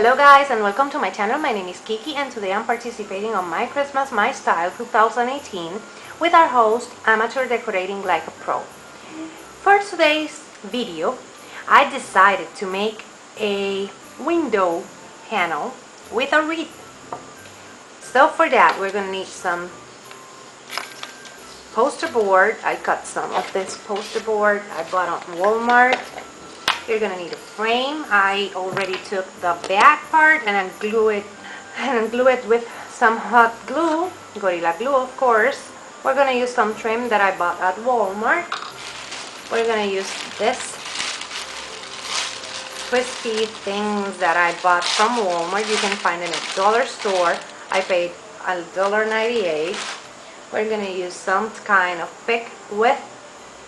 Hello guys and welcome to my channel. My name is Kiki and today I'm participating on My Christmas My Style 2018 with our host Amateur Decorating Like a Pro. For today's video I decided to make a window panel with a wreath. So for that we're going to need some poster board. I cut some of this poster board I bought on Walmart. You're gonna need a frame. I already took the back part and glue it with some hot glue, Gorilla Glue of course. We're gonna use some trim that I bought at Walmart. We're gonna use this twisty things that I bought from Walmart. You can find it at dollar store. I paid $1.98. We're gonna use some kind of pick with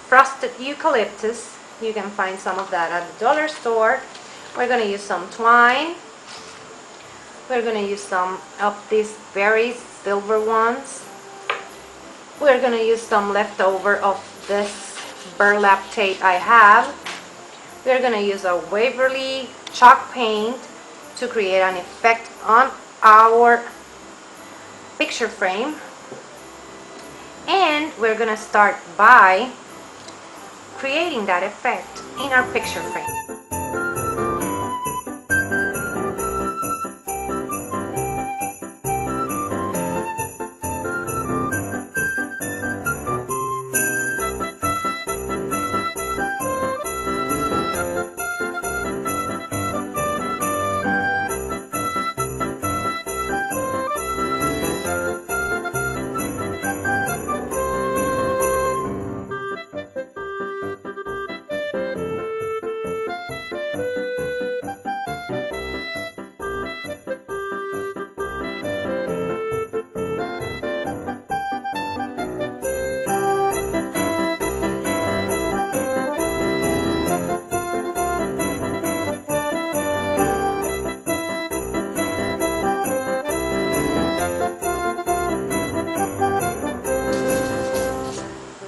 frosted eucalyptus. You can find some of that at the dollar store. We're going to use some twine. We're going to use some of these very silver ones. We're going to use some leftover of this burlap tape I have. We're going to use a Waverly chalk paint to create an effect on our picture frame. And we're going to start by creating that effect in our picture frame.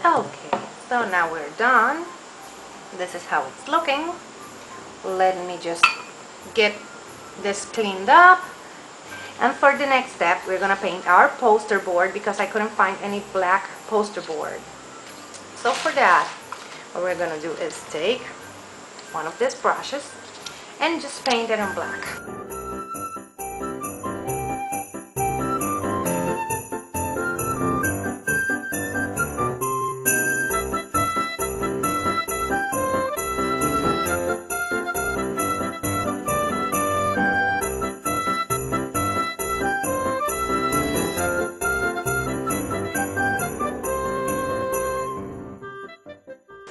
Okay, so now we're done. This is how it's looking. Let me just get this cleaned up. And for the next step, we're gonna paint our poster board because I couldn't find any black poster board. So for that, what we're gonna do is take one of these brushes and just paint it in black.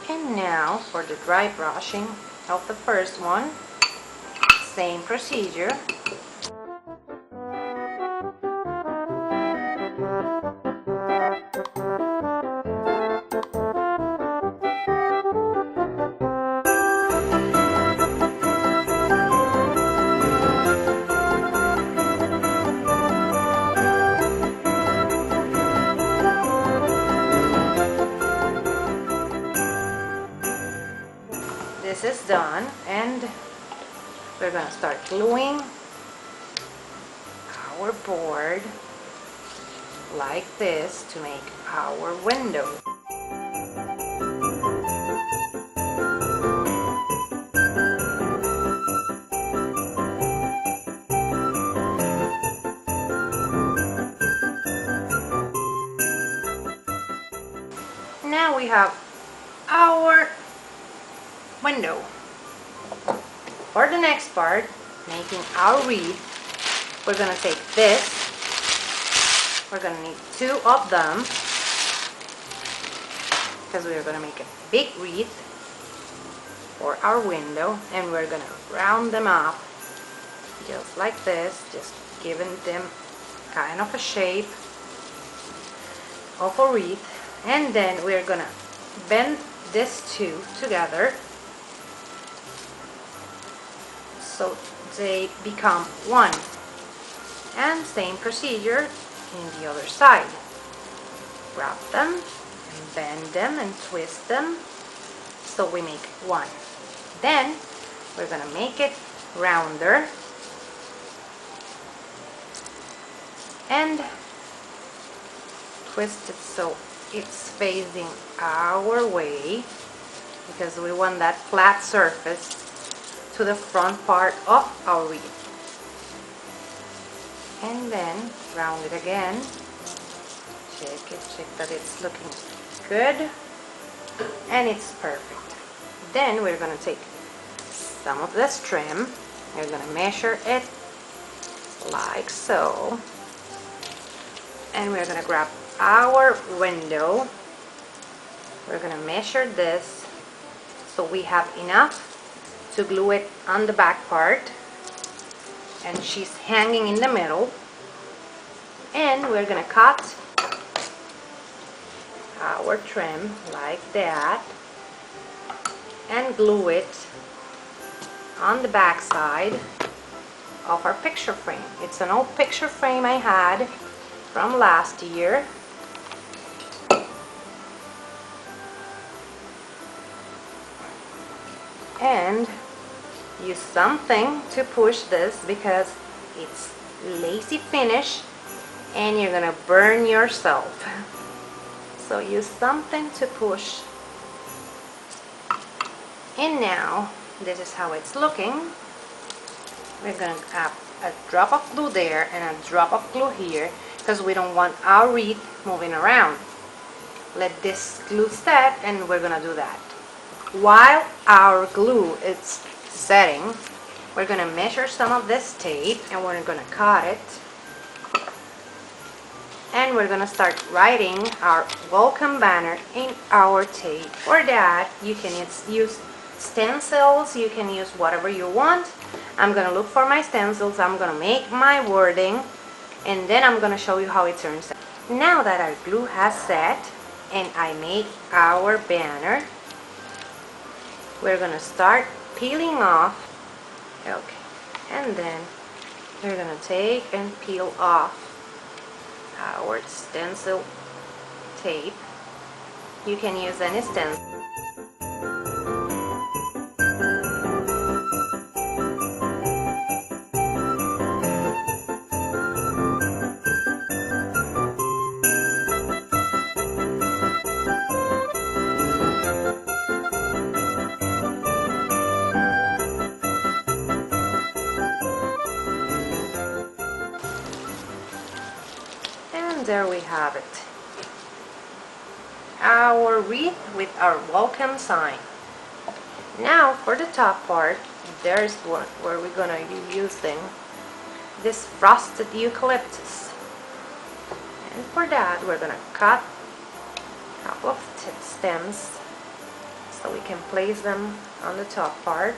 And now for the dry brushing of the first one, same procedure. This is done and we're going to start gluing our board like this to make our window. Now we have our window. For the next part, making our wreath, we're gonna take this. We're gonna need two of them because we're gonna make a big wreath for our window, and we're gonna round them up just like this, just giving them kind of a shape of a wreath. And then we're gonna bend these two together so they become one, and same procedure in the other side. Wrap them and bend them and twist them so we make one. Then we're gonna make it rounder and twist it so it's facing our way, because we want that flat surface to the front part of our wreath. And then round it again, check that it's looking good and it's perfect. Then we're going to take some of this trim, we're going to measure it like so, and we're going to grab our window, we're going to measure this so we have enough to glue it on the back part, and she's hanging in the middle, and we're going to cut our trim like that and glue it on the back side of our picture frame. It's an old picture frame I had from last year. And use something to push this because it's lacy finish and you're gonna burn yourself. So use something to push. And now this is how it's looking. We're gonna add a drop of glue there and a drop of glue here because we don't want our wreath moving around. Let this glue set and we're gonna do that. While our glue is setting, we're gonna measure some of this tape and we're gonna cut it. And we're gonna start writing our welcome banner in our tape. For that, you can use stencils, you can use whatever you want. I'm gonna look for my stencils, I'm gonna make my wording, and then I'm gonna show you how it turns out. Now that our glue has set and I make our banner, we're gonna start peeling off. Okay, and then we're gonna take and peel off our stencil tape. You can use any stencil. There we have it, our wreath with our welcome sign. Now for the top part, there's one where we're gonna be using this frosted eucalyptus, and for that we're gonna cut a couple of stems so we can place them on the top part.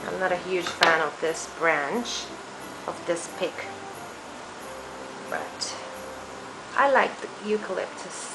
I'm not a huge fan of this branch, of this pick, but I like the eucalyptus.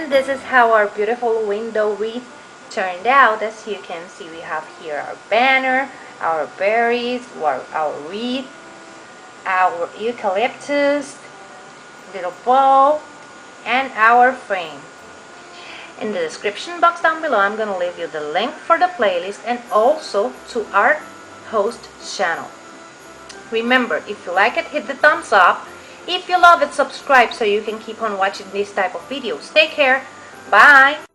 This is how our beautiful window wreath turned out. As you can see, we have here our banner, our berries, our wreath, our eucalyptus, little bow, and our frame. In the description box down below, I'm going to leave you the link for the playlist and also to our host channel. Remember, if you like it, hit the thumbs up. If you love it, subscribe so you can keep on watching this type of videos. Take care. Bye.